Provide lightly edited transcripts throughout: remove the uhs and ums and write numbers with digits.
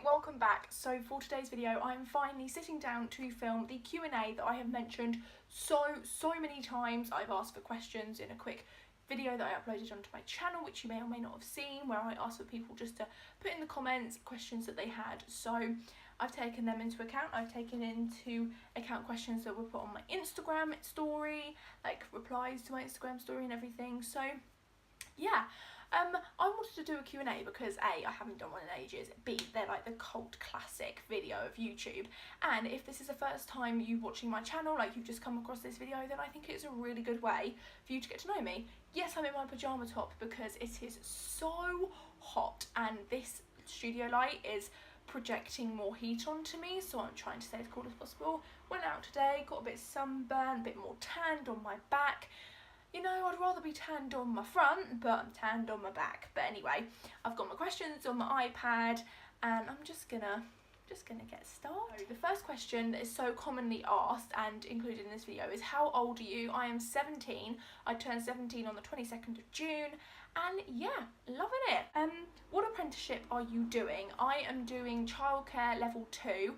welcome back. So for today's video I'm finally sitting down to film the Q&A that I have mentioned so many times. I've asked for questions in a quick video that I uploaded onto my channel, which you may or may not have seen, where I asked for people just to put in the comments questions that they had. So I've taken them into account. I've taken into account questions that were put on my Instagram story, like replies to my Instagram story and everything. So yeah, I wanted to do a Q&A because A, I haven't done one in ages, B, they're like the cult classic video of YouTube, and if this is the first time you watching my channel, like you've just come across this video, then I think it's a really good way for you to get to know me. Yes, I'm in my pyjama top because it is so hot and this studio light is projecting more heat onto me, so I'm trying to stay as cool as possible. Went out today, got a bit sunburned, a bit more tanned on my back. You know, I'd rather be tanned on my front, but I'm tanned on my back. But anyway, I've got my questions on my iPad and I'm just gonna get started. So the first question that is so commonly asked and included in this video is, how old are you? I am 17. I turned 17 on the 22nd of June and yeah, loving it. What apprenticeship are you doing? I am doing childcare level 2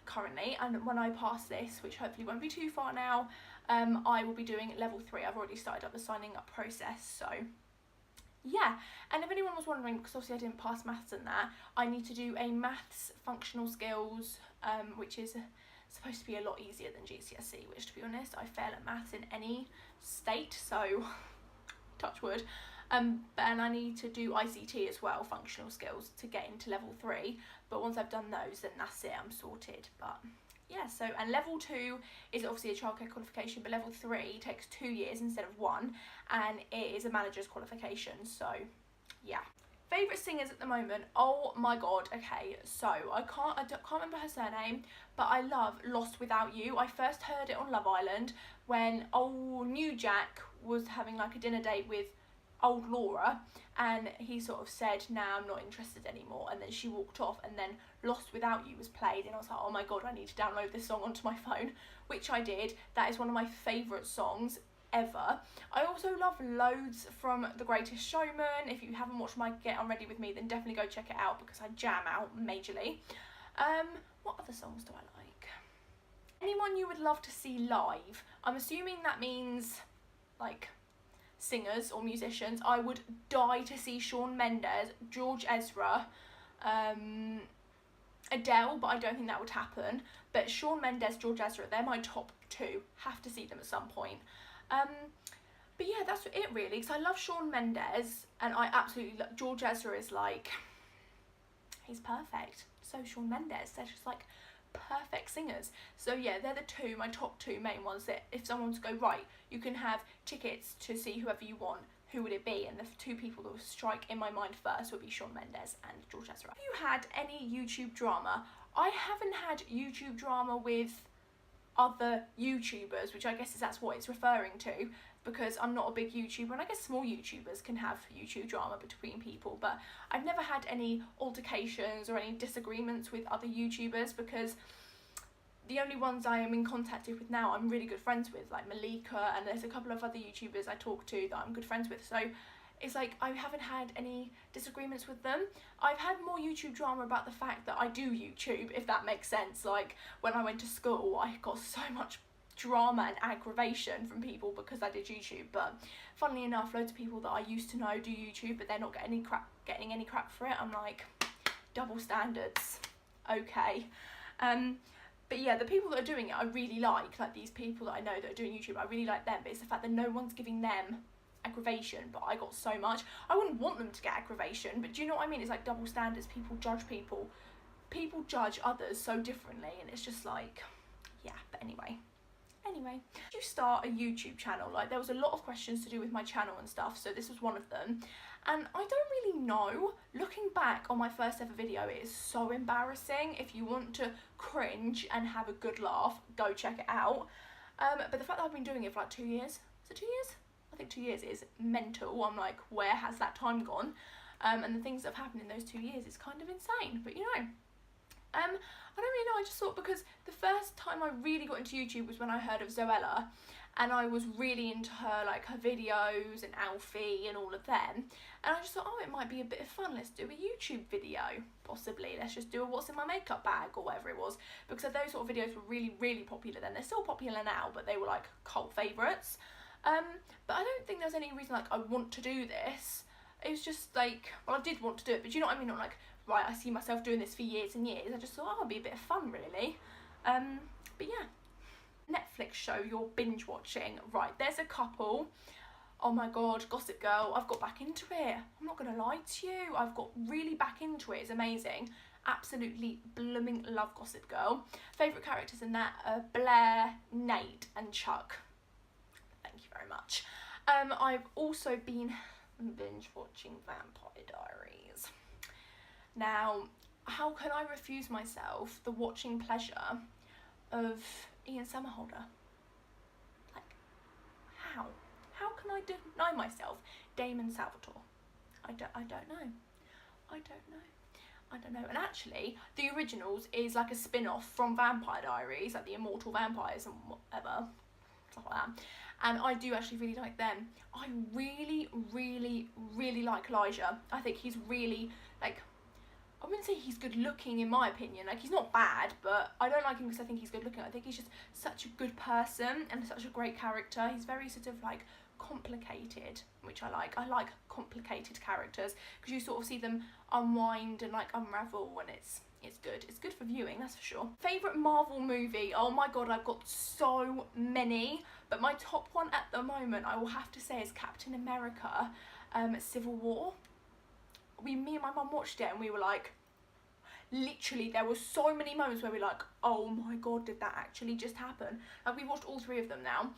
currently, and when I pass this, which hopefully won't be too far now, I will be doing level 3. I've already started up the signing up process, so yeah. And if anyone was wondering, because obviously I didn't pass maths and that, I need to do a maths functional skills, which is supposed to be a lot easier than GCSE, which, to be honest, I fail at maths in any state, so touch wood. And I need to do ICT as well, functional skills, to get into level 3, but once I've done those, then that's it, I'm sorted. But yeah, so, and level 2 is obviously a childcare qualification, but level 3 takes 2 years instead of 1, and it is a manager's qualification, so yeah. Favourite singers at the moment? Oh my god, okay, so I can't remember her surname, but I love Lost Without You. I first heard it on Love Island when old New Jack was having like a dinner date with old Laura, and he sort of said, nah, I'm not interested anymore, and then she walked off, and then Lost Without You was played, and I was like, oh my god, I need to download this song onto my phone, which I did. That is one of my favourite songs ever. I also love loads from The Greatest Showman. If you haven't watched my Get On Ready With Me, then definitely go check it out because I jam out majorly. What other songs do I like? Anyone you would love to see live? I'm assuming that means like singers or musicians. I would die to see Shawn Mendes, George Ezra, Adele, but I don't think that would happen. But Shawn Mendes, George Ezra, they're my top 2. Have to see them at some point. But yeah, that's it really, because I love Shawn Mendes and I absolutely love George Ezra. Is like, he's perfect. So Shawn Mendes, they're just like perfect singers. So yeah, they're the 2, my top 2 main ones that if someone to go, right, you can have tickets to see whoever you want, who would it be? And the 2 people that would strike in my mind first would be Shawn Mendes and George Ezra. Have you had any YouTube drama? I haven't had YouTube drama with other YouTubers, which I guess that's what it's referring to, because I'm not a big YouTuber, and I guess small YouTubers can have YouTube drama between people, but I've never had any altercations or any disagreements with other YouTubers, because the only ones I am in contact with now I'm really good friends with, like Malika, and there's a couple of other YouTubers I talk to that I'm good friends with, so it's like I haven't had any disagreements with them. I've had more YouTube drama about the fact that I do YouTube, if that makes sense. Like when I went to school, I got so much drama and aggravation from people because I did YouTube, but funnily enough, loads of people that I used to know do YouTube, but they're not getting any crap for it. I'm like, double standards, okay. But yeah, the people that are doing it I really like these people that I know that are doing YouTube, I really like them, but it's the fact that no one's giving them aggravation, but I got so much. I wouldn't want them to get aggravation, but do you know what I mean? It's like double standards. People judge people judge others so differently, and it's just like, yeah. But anyway, did you start a YouTube channel? Like, there was a lot of questions to do with my channel and stuff, so this was one of them, and I don't really know. Looking back on my first ever video, it is so embarrassing. If you want to cringe and have a good laugh, go check it out. But the fact that I've been doing it for like 2 years, is it 2 years? I think 2 years is mental. I'm like, where has that time gone? And the things that have happened in those 2 years is kind of insane, but you know. I don't really know, I just thought, because the first time I really got into YouTube was when I heard of Zoella, and I was really into her, like her videos and Alfie and all of them, and I just thought, oh, it might be a bit of fun, let's do a YouTube video. possibly. Let's just do a what's in my makeup bag or whatever it was, because those sort of videos were really, really popular then. They're still popular now, but they were like cult favourites. But I don't think there's any reason like I want to do this. It was just like, well, I did want to do it, but you know what I mean? Not like, right, I see myself doing this for years and years. I just thought, oh, it'd be a bit of fun, really. But yeah. Netflix show you're binge watching. Right, there's a couple. Oh my god, Gossip Girl, I've got back into it. I'm not going to lie to you. I've got really back into it. It's amazing. Absolutely blooming love Gossip Girl. Favourite characters in that are Blair, Nate and Chuck. Thank you very much. I've also been binge watching Vampire Diaries. Now, how can I refuse myself the watching pleasure of Ian Somerhalder? Like, how? How can I deny myself Damon Salvatore? I don't know. I don't know. And actually, the originals is like a spin-off from Vampire Diaries, like the Immortal Vampires and whatever, stuff like that. And I do actually really like them. I really, really, really like Elijah. I think he's really, like, I wouldn't say he's good looking in my opinion. Like, he's not bad, but I don't like him because I think he's good looking. I think he's just such a good person and such a great character. He's very sort of like complicated, which I like. I like complicated characters because you sort of see them unwind and like unravel when it's good. It's good for viewing, that's for sure. Favourite Marvel movie? Oh my god, I've got so many, but my top one at the moment I will have to say is Captain America Civil War. Me and my mum watched it and we were like, literally there were so many moments where we were like, oh my god, did that actually just happen? Like, we watched all three of them now,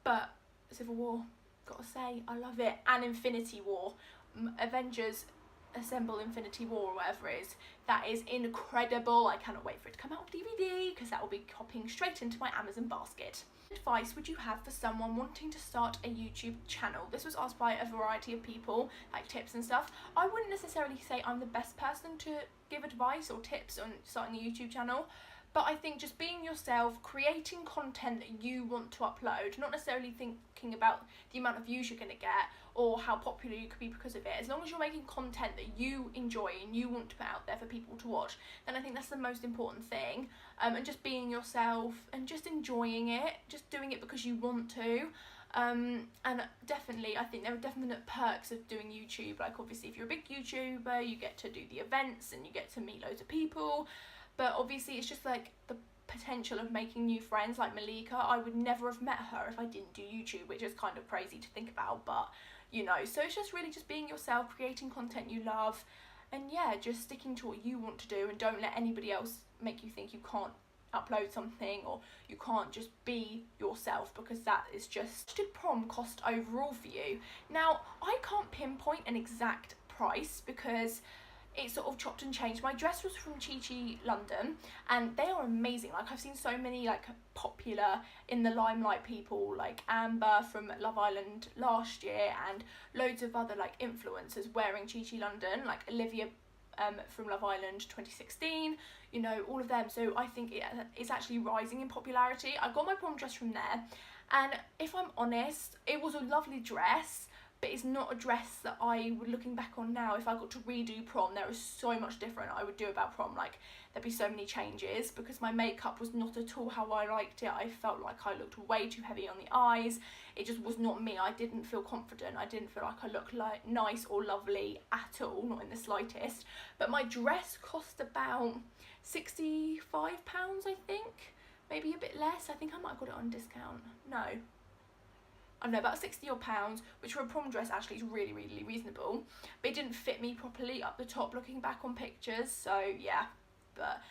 but Civil War, gotta say, I love it. And Infinity War, Avengers Assemble Infinity War or whatever it is, that is incredible. I cannot wait for it to come out on DVD because that will be hopping straight into my Amazon basket. What advice would you have for someone wanting to start a YouTube channel? This was asked by a variety of people, like tips and stuff. I wouldn't necessarily say I'm the best person to give advice or tips on starting a YouTube channel, but I think just being yourself, creating content that you want to upload, not necessarily thinking about the amount of views you're going to get or how popular you could be because of it. As long as you're making content that you enjoy and you want to put out there for people to watch, then I think that's the most important thing. And just being yourself and just enjoying it, just doing it because you want to. And definitely, I think there are definite perks of doing YouTube. Like, obviously, if you're a big YouTuber, you get to do the events and you get to meet loads of people. But obviously, it's just like the potential of making new friends, like Malika. I would never have met her if I didn't do YouTube, which is kind of crazy to think about, but you know. So it's just really just being yourself, creating content you love, and yeah, just sticking to what you want to do and don't let anybody else make you think you can't upload something or you can't just be yourself, because that is just... What did prom cost overall for you? Now, I can't pinpoint an exact price because it sort of chopped and changed. My dress was from Chi Chi London and they are amazing. Like, I've seen so many like popular in the limelight people like Amber from Love Island last year and loads of other like influencers wearing Chi Chi London, like Olivia from Love Island 2016, you know, all of them. So I think it's actually rising in popularity. I got my prom dress from there, and if I'm honest, it was a lovely dress, but it's not a dress that I would, looking back on now, if I got to redo prom, there is so much different I would do about prom. Like, there'd be so many changes because my makeup was not at all how I liked it. I felt like I looked way too heavy on the eyes. It just was not me. I didn't feel confident. I didn't feel like I looked like nice or lovely at all, not in the slightest. But my dress cost about £65, I think. Maybe a bit less. I think I might have got it on discount. No. I don't know, about £60 odd, which for a prom dress actually is really, really reasonable. But it didn't fit me properly up the top looking back on pictures, so yeah. But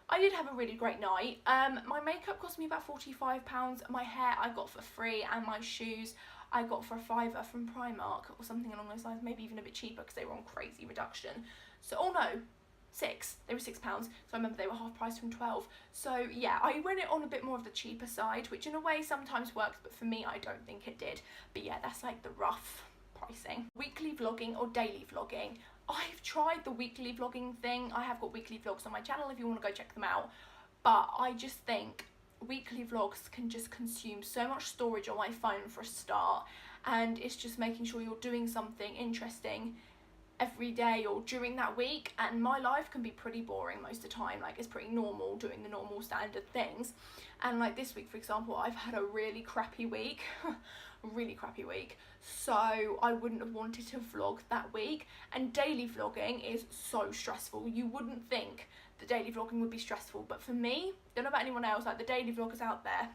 I did have a really great night. My makeup cost me about £45. My hair I got for free, and my shoes I got for £5 from Primark or something along those lines, maybe even a bit cheaper because they were on crazy reduction. So, oh no, they were £6, so I remember they were half price from 12. So yeah, I went it on a bit more of the cheaper side, which in a way sometimes works, but for me I don't think it did. But yeah, that's like the rough pricing. Weekly vlogging or daily vlogging? I've tried the weekly vlogging thing. I have got weekly vlogs on my channel if you want to go check them out, but I just think weekly vlogs can just consume so much storage on my phone for a start, and it's just making sure you're doing something interesting every day or during that week, and my life can be pretty boring most of the time. Like, it's pretty normal doing the normal standard things, and like this week, for example, I've had a really crappy week. Really crappy week, so I wouldn't have wanted to vlog that week. And daily vlogging is so stressful. You wouldn't think that daily vlogging would be stressful, but for me, don't know about anyone else, like the daily vloggers out there,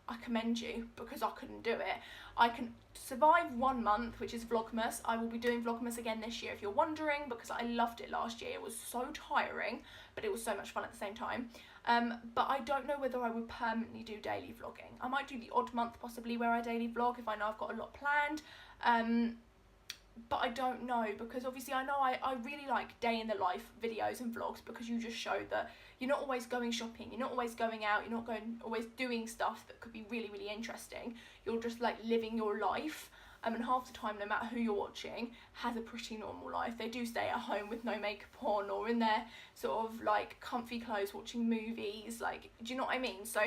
I commend you, because I couldn't do it. I can survive 1 month, which is Vlogmas. I will be doing Vlogmas again this year, if you're wondering, because I loved it last year. It was so tiring, but it was so much fun at the same time. But I don't know whether I would permanently do daily vlogging. I might do the odd month possibly where I daily vlog if I know I've got a lot planned. But I don't know, because obviously I know I really like day in the life videos and vlogs, because you just show that you're not always going shopping, you're not always going out, you're not always doing stuff that could be really, really interesting. You're just like living your life. And half the time, no matter who you're watching, has a pretty normal life. They do stay at home with no makeup on, or in their sort of like comfy clothes watching movies, like, do you know what I mean? So,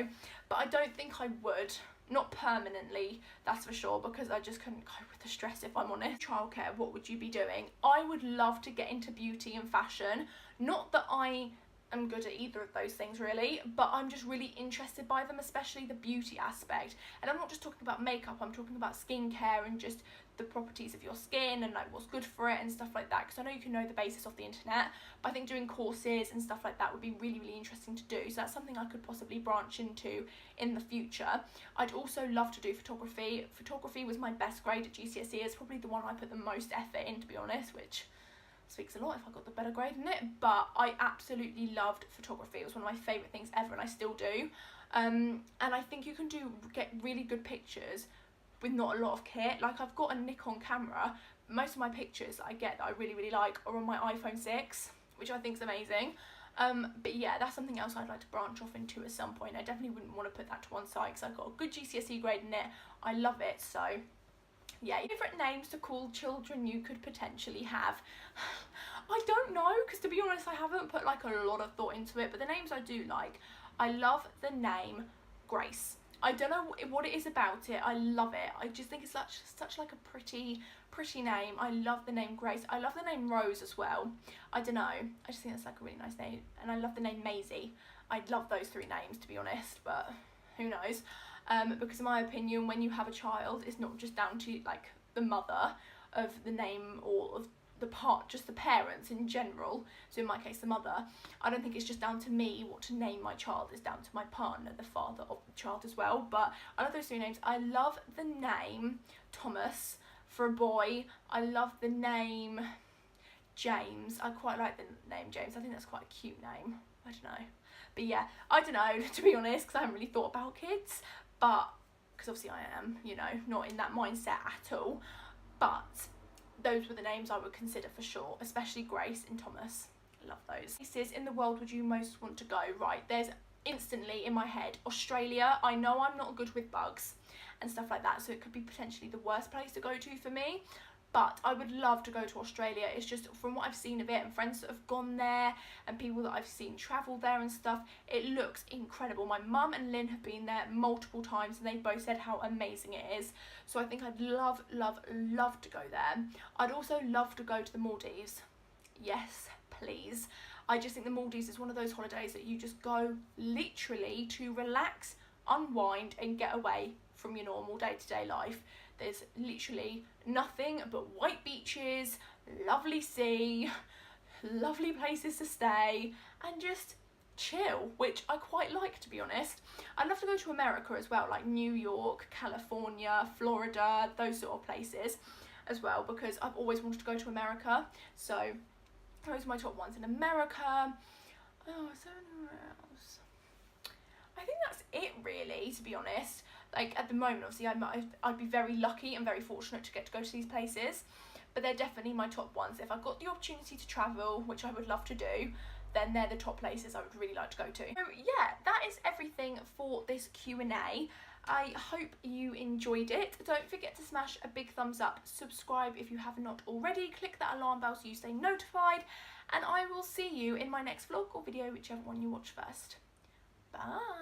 but I don't think I would, not permanently, that's for sure, because I just couldn't cope with the stress, if I'm honest. Childcare, what would you be doing? I would love to get into beauty and fashion. Not that I am good at either of those things really, but I'm just really interested by them, especially the beauty aspect. And I'm not just talking about makeup, I'm talking about skincare and just the properties of your skin and like what's good for it and stuff like that, because I know you can know the basis of the internet, but I think doing courses and stuff like that would be really, really interesting to do. So that's something I could possibly branch into in the future. I'd also love to do photography. Photography was my best grade at GCSE. It's probably the one I put the most effort in, to be honest, which speaks a lot if I got the better grade in it. But I absolutely loved photography. It was one of my favourite things ever, and I still do. And I think you can get really good pictures with not a lot of kit. Like, I've got a Nikon camera. Most of my pictures that I get that I really, really like are on my iPhone 6, which I think is amazing. But yeah, that's something else I'd like to branch off into at some point. I definitely wouldn't want to put that to one side, because I've got a good GCSE grade in it. I love it. So yeah, favourite names to call children you could potentially have? I don't know, because to be honest, I haven't put like a lot of thought into it, but the names I do like. I love the name Grace. I don't know what it is about it. I love it. I just think it's such like a pretty name. I love the name Grace. I love the name Rose as well. I don't know. I just think that's like a really nice name. And I love the name Maisie. I love those 3 names, to be honest, but who knows? Because in my opinion, when you have a child, it's not just down to like the mother of the name or of just the parents in general. So in my case, the mother. I don't think it's just down to me what to name my child. It's down to my partner, the father of the child as well. But I love those 3 names. I love the name Thomas for a boy. I love the name James. I quite like the name James. I think that's quite a cute name. I don't know. But yeah, I don't know, to be honest, because I haven't really thought about kids. But, because obviously I am, you know, not in that mindset at all. But those were the names I would consider for sure, especially Grace and Thomas. I love those. Places in the world would you most want to go? Right, there's instantly in my head Australia. I know I'm not good with bugs and stuff like that, so it could be potentially the worst place to go to for me. But I would love to go to Australia. It's just from what I've seen of it and friends that have gone there and people that I've seen travel there and stuff, it looks incredible. My mum and Lynn have been there multiple times and they both said how amazing it is. So I think I'd love, love, love to go there. I'd also love to go to the Maldives. Yes, please. I just think the Maldives is one of those holidays that you just go literally to relax, unwind and get away from your normal day-to-day life. There's literally nothing but white beaches, lovely sea, lovely places to stay, and just chill, which I quite like, to be honest. I'd love to go to America as well, like New York, California, Florida, those sort of places as well, because I've always wanted to go to America. So those are my top ones in America. Oh, is there anywhere else? I think that's it really, to be honest. Like at the moment, obviously, I'd be very lucky and very fortunate to get to go to these places, but they're definitely my top ones. If I got the opportunity to travel, which I would love to do, then they're the top places I would really like to go to. So yeah, that is everything for this Q&A. I hope you enjoyed it. Don't forget to smash a big thumbs up, subscribe if you have not already, click that alarm bell so you stay notified, and I will see you in my next vlog or video, whichever one you watch first. Bye!